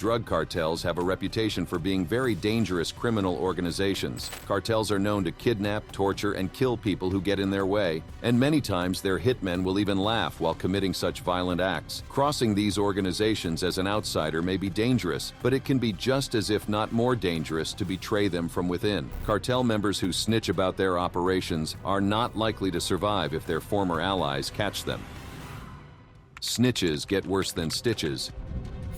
drug cartels have a reputation for being very dangerous criminal organizations. Cartels are known to kidnap, torture, and kill people who get in their way, and many times their hitmen will even laugh while committing such violent acts. Crossing these organizations as an outsider may be dangerous, but it can be just as if not more dangerous to betray them from within. Cartel members who snitch about their operations are not likely to survive if their former allies catch them. Snitches get worse than stitches.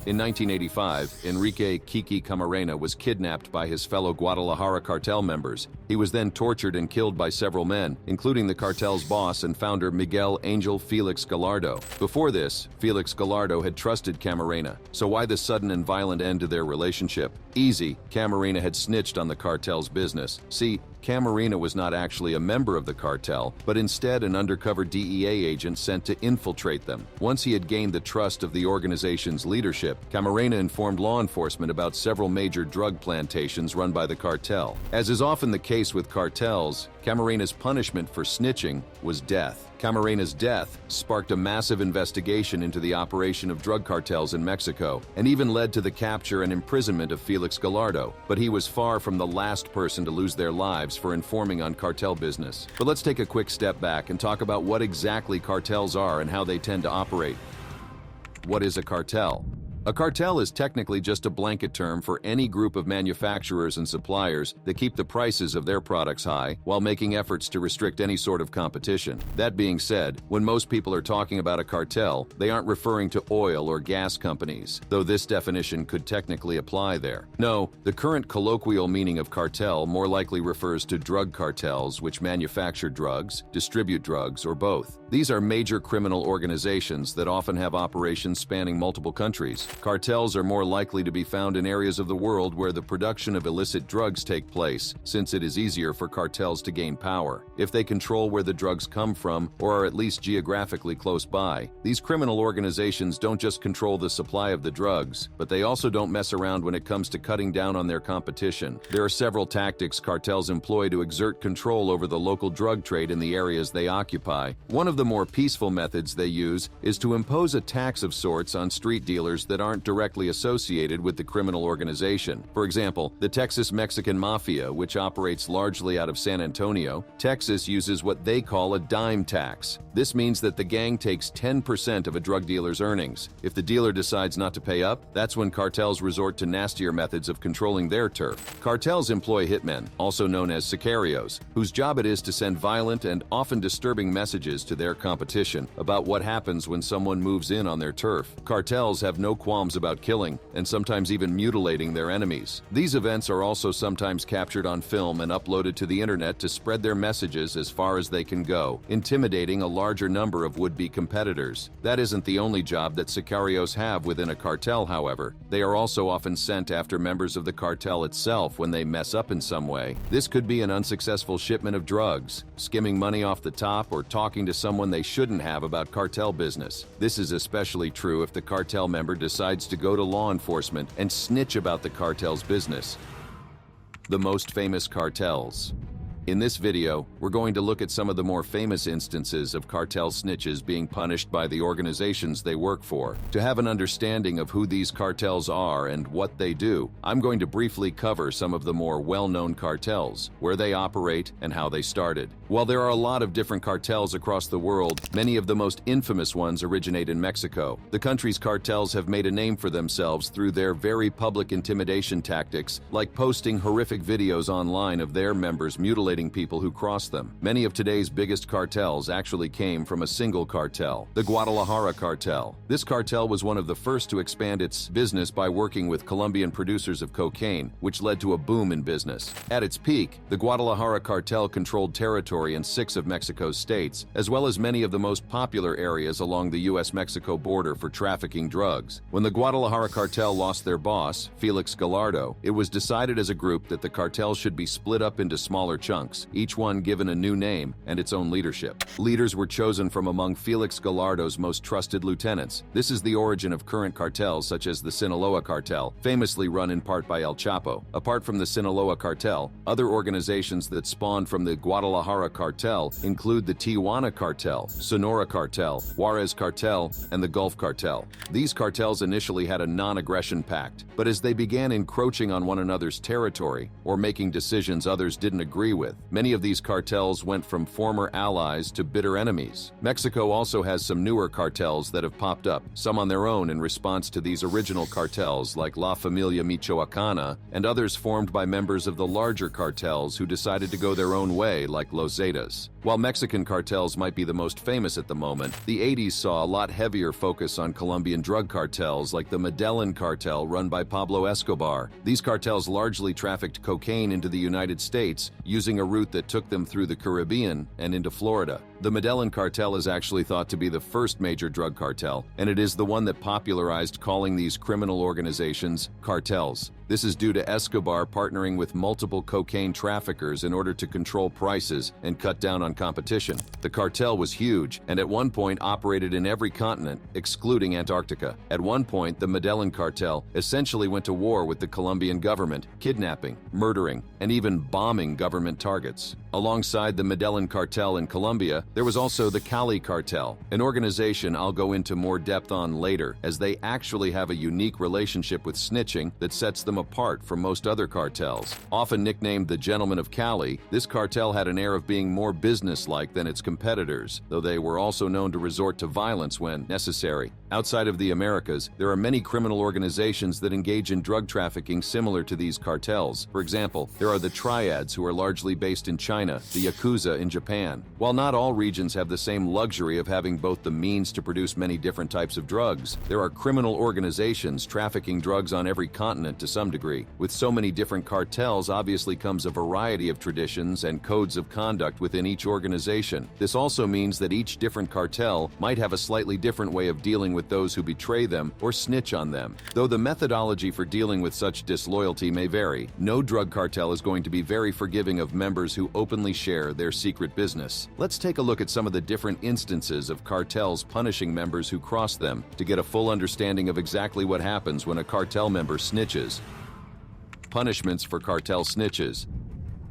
In 1985, Enrique "Kiki" Camarena was kidnapped by his fellow Guadalajara cartel members. He was then tortured and killed by several men, including the cartel's boss and founder Miguel Angel Felix Gallardo. Before this, Felix Gallardo had trusted Camarena, so why the sudden and violent end to their relationship? Easy, Camarena had snitched on the cartel's business. See, Camarena was not actually a member of the cartel, but instead an undercover DEA agent sent to infiltrate them. Once he had gained the trust of the organization's leadership, Camarena informed law enforcement about several major drug plantations run by the cartel. As is often the case with cartels, Camarena's punishment for snitching was death. Camarena's death sparked a massive investigation into the operation of drug cartels in Mexico and even led to the capture and imprisonment of Felix Gallardo, but he was far from the last person to lose their lives for informing on cartel business. But let's take a quick step back and talk about what exactly cartels are and how they tend to operate. What is a cartel? A cartel is technically just a blanket term for any group of manufacturers and suppliers that keep the prices of their products high while making efforts to restrict any sort of competition. That being said, when most people are talking about a cartel, they aren't referring to oil or gas companies, though this definition could technically apply there. No, the current colloquial meaning of cartel more likely refers to drug cartels which manufacture drugs, distribute drugs, or both. These are major criminal organizations that often have operations spanning multiple countries. Cartels are more likely to be found in areas of the world where the production of illicit drugs take place, since it is easier for cartels to gain power. If they control where the drugs come from, or are at least geographically close by, these criminal organizations don't just control the supply of the drugs, but they also don't mess around when it comes to cutting down on their competition. There are several tactics cartels employ to exert control over the local drug trade in the areas they occupy. One of the more peaceful methods they use is to impose a tax of sorts on street dealers that aren't directly associated with the criminal organization. For example, the Texas-Mexican Mafia, which operates largely out of San Antonio, Texas uses what they call a dime tax. This means that the gang takes 10% of a drug dealer's earnings. If the dealer decides not to pay up, that's when cartels resort to nastier methods of controlling their turf. Cartels employ hitmen, also known as sicarios, whose job it is to send violent and often disturbing messages to their competition about what happens when someone moves in on their turf. Cartels have no qualms about killing, and sometimes even mutilating their enemies. These events are also sometimes captured on film and uploaded to the internet to spread their messages as far as they can go, intimidating a larger number of would-be competitors. That isn't the only job that sicarios have within a cartel, however. They are also often sent after members of the cartel itself when they mess up in some way. This could be an unsuccessful shipment of drugs, skimming money off the top, or talking to someone they shouldn't have about cartel business. This is especially true if the cartel member decides to go to law enforcement and snitch about the cartel's business. The most famous cartels. In this video, we're going to look at some of the more famous instances of cartel snitches being punished by the organizations they work for. To have an understanding of who these cartels are and what they do, I'm going to briefly cover some of the more well-known cartels, where they operate, and how they started. While there are a lot of different cartels across the world, many of the most infamous ones originate in Mexico. The country's cartels have made a name for themselves through their very public intimidation tactics, like posting horrific videos online of their members mutilating people who cross them. Many of today's biggest cartels actually came from a single cartel, the Guadalajara cartel. This cartel was one of the first to expand its business by working with Colombian producers of cocaine, which led to a boom in business. At its peak, the Guadalajara cartel controlled territory in 6 of Mexico's states, as well as many of the most popular areas along the US-Mexico border for trafficking drugs. When the Guadalajara cartel lost their boss, Felix Gallardo, it was decided as a group that the cartel should be split up into smaller chunks, each one given a new name and its own leadership. Leaders were chosen from among Felix Gallardo's most trusted lieutenants. This is the origin of current cartels such as the Sinaloa cartel, famously run in part by El Chapo. Apart from the Sinaloa cartel, other organizations that spawned from the Guadalajara Guadalajara cartel include the Tijuana cartel, Sonora cartel, Juarez cartel, and the Gulf cartel. These cartels initially had a non-aggression pact, but as they began encroaching on one another's territory or making decisions others didn't agree with, many of these cartels went from former allies to bitter enemies. Mexico also has some newer cartels that have popped up, some on their own in response to these original cartels like La Familia Michoacana, and others formed by members of the larger cartels who decided to go their own way like Los Zetas. While Mexican cartels might be the most famous at the moment, the 80s saw a lot heavier focus on Colombian drug cartels like the Medellin cartel run by Pablo Escobar. These cartels largely trafficked cocaine into the United States using a route that took them through the Caribbean and into Florida. The Medellin cartel is actually thought to be the first major drug cartel, and it is the one that popularized calling these criminal organizations cartels. This is due to Escobar partnering with multiple cocaine traffickers in order to control prices and cut down on competition. The cartel was huge and at one point operated in every continent, excluding Antarctica. At one point, the Medellin cartel essentially went to war with the Colombian government, kidnapping, murdering, and even bombing government targets. Alongside the Medellin cartel in Colombia, there was also the Cali cartel, an organization I'll go into more depth on later, as they actually have a unique relationship with snitching that sets them apart from most other cartels. Often nicknamed the Gentlemen of Cali, this cartel had an air of being more business-like than its competitors, though they were also known to resort to violence when necessary. Outside of the Americas, there are many criminal organizations that engage in drug trafficking similar to these cartels. For example, there are the Triads, who are largely based in China, the Yakuza in Japan. While not all regions have the same luxury of having both the means to produce many different types of drugs, there are criminal organizations trafficking drugs on every continent to some degree. With so many different cartels, obviously comes a variety of traditions and codes of conduct within each organization. This also means that each different cartel might have a slightly different way of dealing with those who betray them or snitch on them. Though the methodology for dealing with such disloyalty may vary, no drug cartel is going to be very forgiving of members who openly share their secret business. Let's take a look at some of the different instances of cartels punishing members who cross them to get a full understanding of exactly what happens when a cartel member snitches. Punishments for cartel snitches.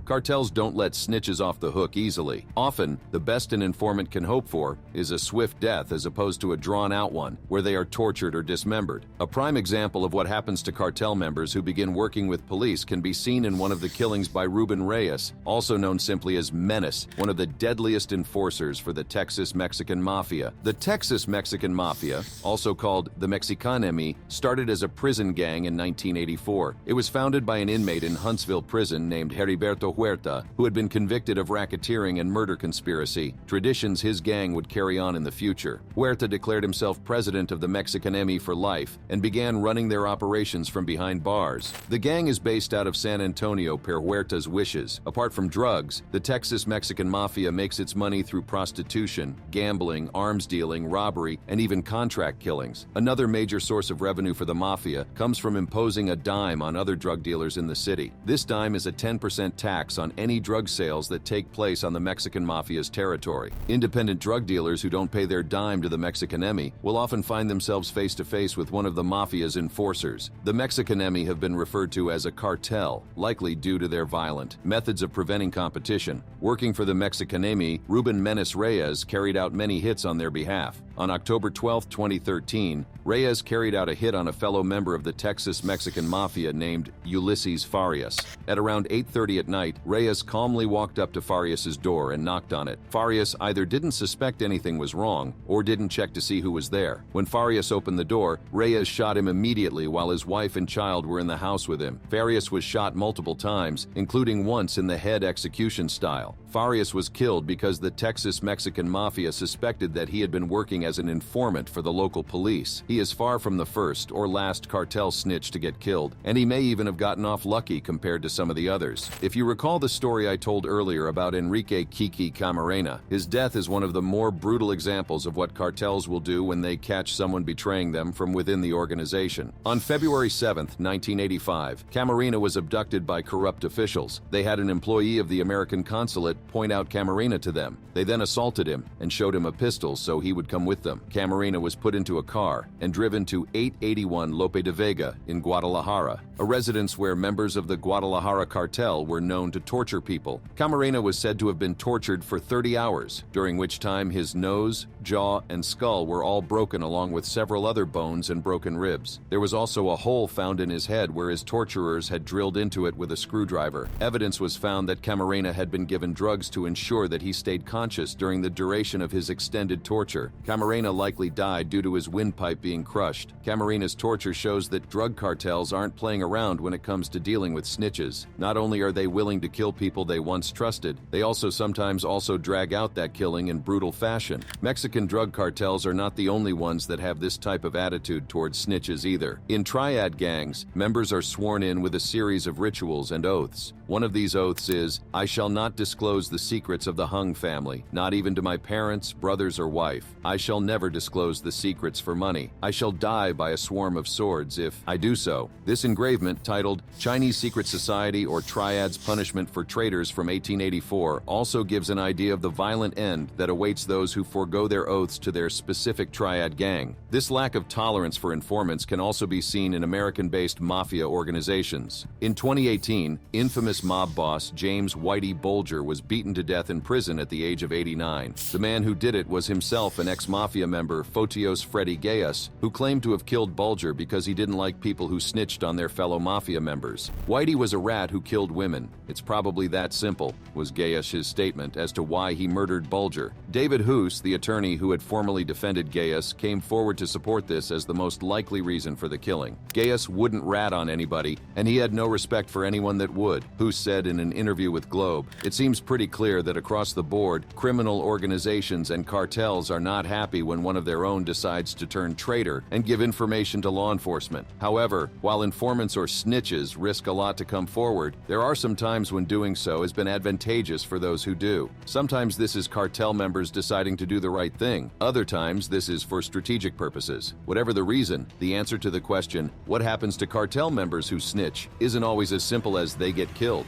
Cartels don't let snitches off the hook easily. Often, the best an informant can hope for is a swift death as opposed to a drawn-out one, where they are tortured or dismembered. A prime example of what happens to cartel members who begin working with police can be seen in one of the killings by Ruben Reyes, also known simply as Menace, one of the deadliest enforcers for the Texas Mexican Mafia. The Texas Mexican Mafia, also called the Mexicanemi, started as a prison gang in 1984. It was founded by an inmate in Huntsville prison named Heriberto Huerta, who had been convicted of racketeering and murder conspiracy, traditions his gang would carry on in the future. Huerta declared himself president of the Mexicanemi for life and began running their operations from behind bars. The gang is based out of San Antonio per Huerta's wishes. Apart from drugs, the Texas Mexican Mafia makes its money through prostitution, gambling, arms dealing, robbery, and even contract killings. Another major source of revenue for the Mafia comes from imposing a dime on other drug dealers in the city. This dime is a 10% tax on any drug sales that take place on the Mexican Mafia's territory. Independent drug dealers who don't pay their dime to the Mexicanemi will often find themselves face to face with one of the Mafia's enforcers. The Mexicanemi have been referred to as a cartel, likely due to their violent methods of preventing competition. Working for the Mexicanemi, Ruben Menace Reyes carried out many hits on their behalf. On October 12, 2013, Reyes carried out a hit on a fellow member of the Texas Mexican Mafia named Ulysses Farias. At around 8:30 at night, Reyes calmly walked up to Farias's door and knocked on it. Farias either didn't suspect anything was wrong or didn't check to see who was there. When Farias opened the door, Reyes shot him immediately while his wife and child were in the house with him. Farias was shot multiple times, including once in the head execution style. Farias was killed because the Texas Mexican Mafia suspected that he had been working as an informant for the local police. He is far from the first or last cartel snitch to get killed, and he may even have gotten off lucky compared to some of the others. If you recall the story I told earlier about Enrique Kiki Camarena, his death is one of the more brutal examples of what cartels will do when they catch someone betraying them from within the organization. On February 7, 1985, Camarena was abducted by corrupt officials. They had an employee of the American consulate point out Camarena to them. They then assaulted him and showed him a pistol so he would come with with them. Camarena was put into a car and driven to 881 Lope de Vega in Guadalajara, a residence where members of the Guadalajara cartel were known to torture people. Camarena was said to have been tortured for 30 hours, during which time his nose, jaw, and skull were all broken along with several other bones and broken ribs. There was also a hole found in his head where his torturers had drilled into it with a screwdriver. Evidence was found that Camarena had been given drugs to ensure that he stayed conscious during the duration of his extended torture. Camarena likely died due to his windpipe being crushed. Camarena's torture shows that drug cartels aren't playing around when it comes to dealing with snitches. Not only are they willing to kill people they once trusted, they also sometimes drag out that killing in brutal fashion. Mexican drug cartels are not the only ones that have this type of attitude towards snitches either. In triad gangs, members are sworn in with a series of rituals and oaths. One of these oaths is, "I shall not disclose the secrets of the Hung family, not even to my parents, brothers, or wife. I shall never disclose the secrets for money. I shall die by a swarm of swords if I do so." This engravement, titled Chinese Secret Society or Triad's Punishment for Traitors from 1884, also gives an idea of the violent end that awaits those who forego their oaths to their specific triad gang. This lack of tolerance for informants can also be seen in American-based mafia organizations. In 2018, infamous mob boss James Whitey Bulger was beaten to death in prison at the age of 89. The man who did it was himself an ex-mafia member, Fotios Freddy Gaius, who claimed to have killed Bulger because he didn't like people who snitched on their fellow mafia members. "Whitey was a rat who killed women. It's probably that simple," was Gaius' statement as to why he murdered Bulger. David Hoos, the attorney who had formerly defended Gaius, came forward to support this as the most likely reason for the killing. Gaius wouldn't rat on anybody, and he had no respect for anyone that would. Hoos said in an interview with Globe, "It seems pretty clear that across the board, criminal organizations and cartels are not happy when one of their own decides to turn traitor and give information to law enforcement. However, while informants or snitches risk a lot to come forward, there are some times when doing so has been advantageous for those who do. Sometimes this is cartel members deciding to do the right thing. Other times this is for strategic purposes. Whatever the reason, the answer to the question, what happens to cartel members who snitch, isn't always as simple as they get killed.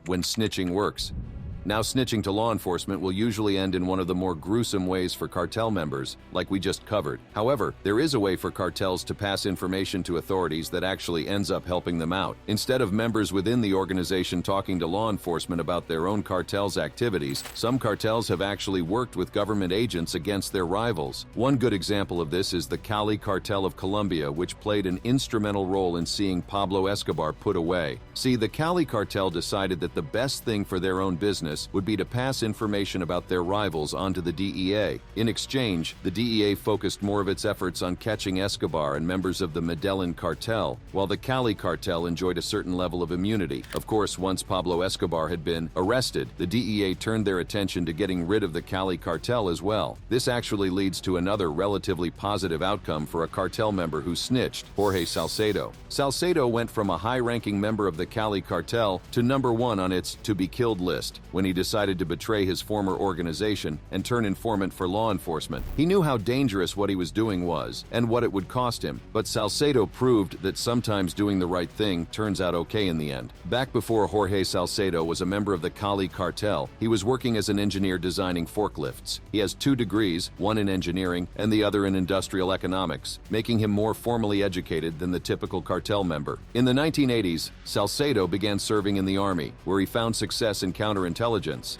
When snitching works. Now, snitching to law enforcement will usually end in one of the more gruesome ways for cartel members, like we just covered. However, there is a way for cartels to pass information to authorities that actually ends up helping them out. Instead of members within the organization talking to law enforcement about their own cartel's activities, some cartels have actually worked with government agents against their rivals. One good example of this is the Cali Cartel of Colombia, which played an instrumental role in seeing Pablo Escobar put away. See, the Cali Cartel decided that the best thing for their own business would be to pass information about their rivals onto the DEA. In exchange, the DEA focused more of its efforts on catching Escobar and members of the Medellin cartel, while the Cali cartel enjoyed a certain level of immunity. Of course, once Pablo Escobar had been arrested, the DEA turned their attention to getting rid of the Cali cartel as well. This actually leads to another relatively positive outcome for a cartel member who snitched, Jorge Salcedo. Salcedo went from a high-ranking member of the Cali cartel to #1 on its to-be-killed list when he decided to betray his former organization and turn informant for law enforcement. He knew how dangerous what he was doing was and what it would cost him, but Salcedo proved that sometimes doing the right thing turns out okay in the end. Back before Jorge Salcedo was a member of the Cali cartel, he was working as an engineer designing forklifts. He has 2 degrees, one in engineering and the other in industrial economics, making him more formally educated than the typical cartel member. In the 1980s, Salcedo began serving in the army, where he found success in counterintelligence.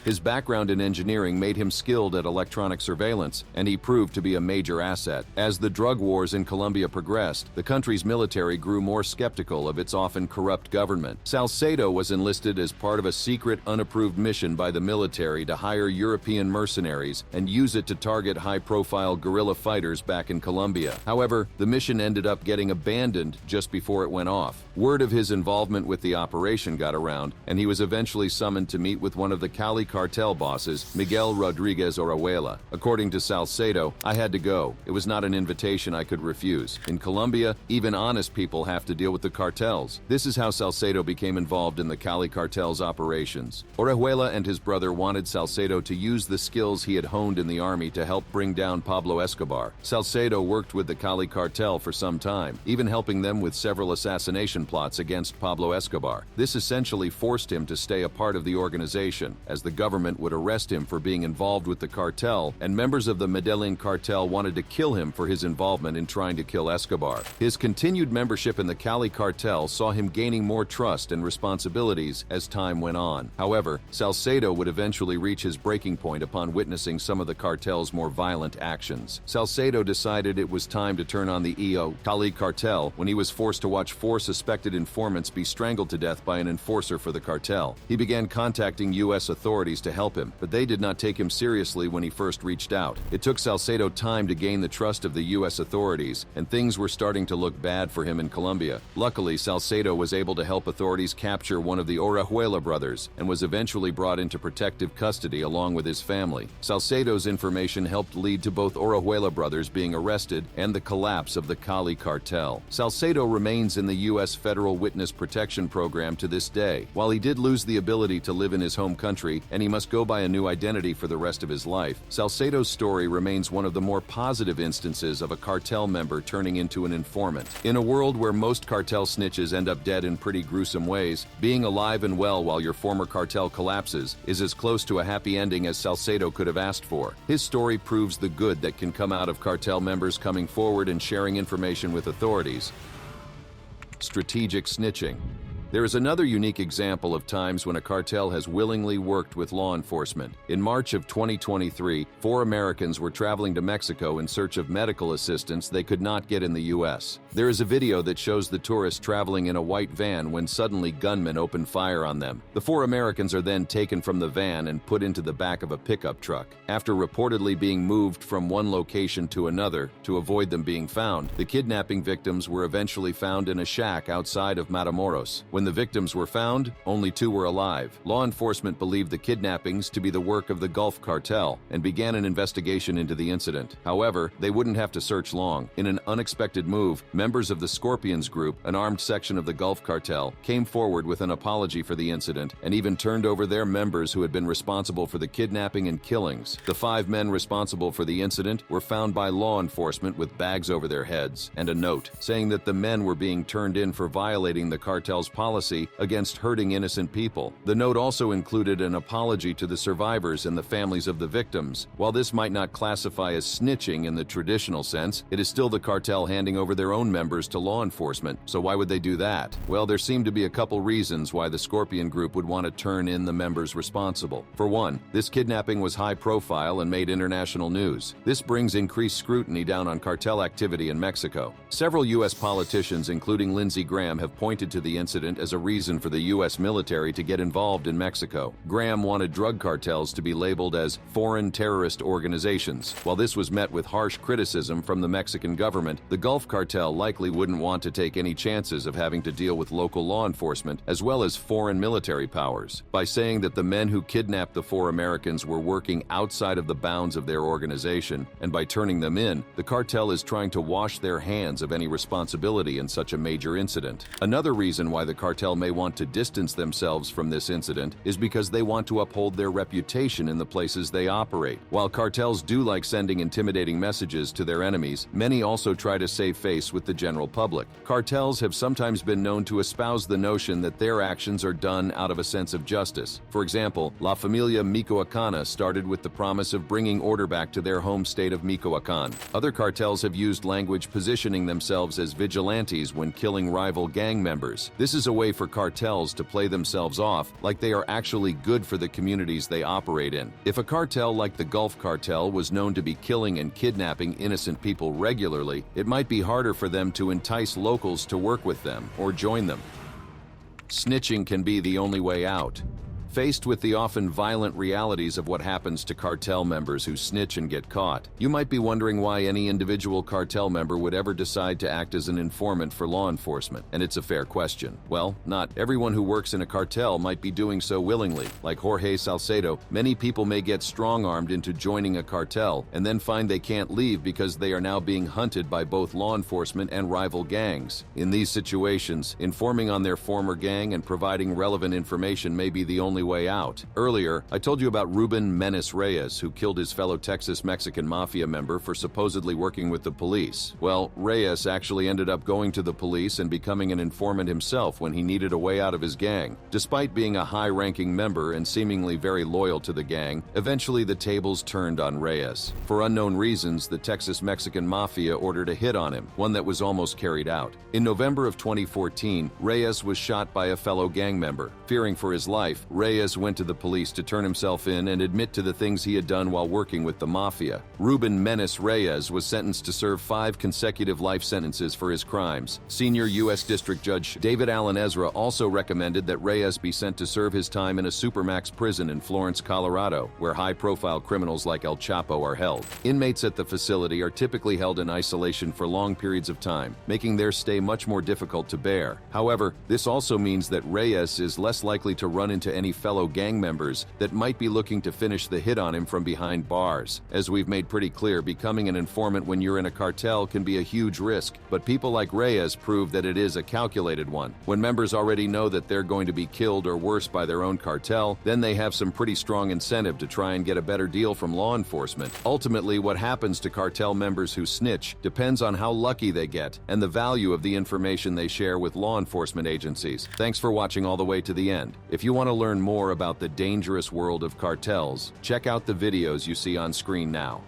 His background in engineering made him skilled at electronic surveillance, and he proved to be a major asset. As the drug wars in Colombia progressed, the country's military grew more skeptical of its often corrupt government. Salcedo was enlisted as part of a secret, unapproved mission by the military to hire European mercenaries and use it to target high-profile guerrilla fighters back in Colombia. However, the mission ended up getting abandoned just before it went off. Word of his involvement with the operation got around, and he was eventually summoned to meet with one of the Cali cartel bosses, Miguel Rodriguez Orihuela. According to Salcedo, "I had to go. It was not an invitation I could refuse. In Colombia, even honest people have to deal with the cartels." This is how Salcedo became involved in the Cali cartel's operations. Orihuela and his brother wanted Salcedo to use the skills he had honed in the army to help bring down Pablo Escobar. Salcedo worked with the Cali cartel for some time, even helping them with several assassination plots against Pablo Escobar. This essentially forced him to stay a part of the organization. protection, as the government would arrest him for being involved with the cartel, and members of the Medellin cartel wanted to kill him for his involvement in trying to kill Escobar. His continued membership in the Cali cartel saw him gaining more trust and responsibilities as time went on. However, Salcedo would eventually reach his breaking point upon witnessing some of the cartel's more violent actions. Salcedo decided it was time to turn on the Cali cartel when he was forced to watch 4 suspected informants be strangled to death by an enforcer for the cartel. He began contacting U.S. authorities to help him, but they did not take him seriously when he first reached out. It took Salcedo time to gain the trust of the U.S. authorities, and things were starting to look bad for him in Colombia. Luckily, Salcedo was able to help authorities capture one of the Orejuela brothers and was eventually brought into protective custody along with his family. Salcedo's information helped lead to both Orejuela brothers being arrested and the collapse of the Cali cartel. Salcedo remains in the U.S. Federal Witness Protection Program to this day. While he did lose the ability to live in his home country and he must go by a new identity for the rest of his life, Salcedo's story remains one of the more positive instances of a cartel member turning into an informant. In a world where most cartel snitches end up dead in pretty gruesome ways, being alive and well while your former cartel collapses is as close to a happy ending as Salcedo could have asked for. His story proves the good that can come out of cartel members coming forward and sharing information with authorities. Strategic snitching. There is another unique example of times when a cartel has willingly worked with law enforcement. In March of 2023, 4 Americans were traveling to Mexico in search of medical assistance they could not get in the U.S. There is a video that shows the tourists traveling in a white van when suddenly gunmen open fire on them. The 4 Americans are then taken from the van and put into the back of a pickup truck. After reportedly being moved from one location to another to avoid them being found, the kidnapping victims were eventually found in a shack outside of Matamoros. When the victims were found, only 2 were alive. Law enforcement believed the kidnappings to be the work of the Gulf Cartel and began an investigation into the incident. However, they wouldn't have to search long. In an unexpected move, members of the Scorpions Group, an armed section of the Gulf Cartel, came forward with an apology for the incident and even turned over their members who had been responsible for the kidnapping and killings. The 5 men responsible for the incident were found by law enforcement with bags over their heads and a note saying that the men were being turned in for violating the cartel's policy against hurting innocent people. The note also included an apology to the survivors and the families of the victims. While this might not classify as snitching in the traditional sense, it is still the cartel handing over their own members to law enforcement. So why would they do that? Well, there seem to be a couple reasons why the Scorpion Group would want to turn in the members responsible. For one, this kidnapping was high profile and made international news. This brings increased scrutiny down on cartel activity in Mexico. Several U.S. politicians, including Lindsey Graham, have pointed to the incident as a reason for the U.S. military to get involved in Mexico. Graham wanted drug cartels to be labeled as foreign terrorist organizations. While this was met with harsh criticism from the Mexican government, the Gulf Cartel likely wouldn't want to take any chances of having to deal with local law enforcement as well as foreign military powers. By saying that the men who kidnapped the 4 Americans were working outside of the bounds of their organization, and by turning them in, the cartel is trying to wash their hands of any responsibility in such a major incident. Another reason why the cartel may want to distance themselves from this incident is because they want to uphold their reputation in the places they operate. While cartels do like sending intimidating messages to their enemies, many also try to save face with the general public. Cartels have sometimes been known to espouse the notion that their actions are done out of a sense of justice. For example, La Familia Michoacana started with the promise of bringing order back to their home state of Michoacan. Other cartels have used language positioning themselves as vigilantes when killing rival gang members. This is a way for cartels to play themselves off like they are actually good for the communities they operate in. If a cartel like the Gulf Cartel was known to be killing and kidnapping innocent people regularly, it might be harder for them to entice locals to work with them or join them. Snitching can be the only way out. Faced with the often violent realities of what happens to cartel members who snitch and get caught, you might be wondering why any individual cartel member would ever decide to act as an informant for law enforcement, and it's a fair question. Well, not everyone who works in a cartel might be doing so willingly. Like Jorge Salcedo, many people may get strong-armed into joining a cartel and then find they can't leave because they are now being hunted by both law enforcement and rival gangs. In these situations, informing on their former gang and providing relevant information may be the only only way out. Earlier, I told you about Ruben Menace Reyes, who killed his fellow Texas Mexican mafia member for supposedly working with the police. Well, Reyes actually ended up going to the police and becoming an informant himself when he needed a way out of his gang. Despite being a high-ranking member and seemingly very loyal to the gang, eventually the tables turned on Reyes. For unknown reasons, the Texas Mexican mafia ordered a hit on him, one that was almost carried out. In November of 2014, Reyes was shot by a fellow gang member. Fearing for his life, Reyes went to the police to turn himself in and admit to the things he had done while working with the mafia. Ruben Menace Reyes was sentenced to serve 5 consecutive life sentences for his crimes. Senior U.S. District Judge David Allen Ezra also recommended that Reyes be sent to serve his time in a supermax prison in Florence, Colorado, where high-profile criminals like El Chapo are held. Inmates at the facility are typically held in isolation for long periods of time, making their stay much more difficult to bear. However, this also means that Reyes is less likely to run into any fellow gang members that might be looking to finish the hit on him from behind bars. As we've made pretty clear, becoming an informant when you're in a cartel can be a huge risk, but people like Reyes prove that it is a calculated one. When members already know that they're going to be killed or worse by their own cartel, then they have some pretty strong incentive to try and get a better deal from law enforcement. Ultimately, what happens to cartel members who snitch depends on how lucky they get and the value of the information they share with law enforcement agencies. Thanks for watching all the way to the end. If you want to learn more about the dangerous world of cartels, check out the videos you see on screen now.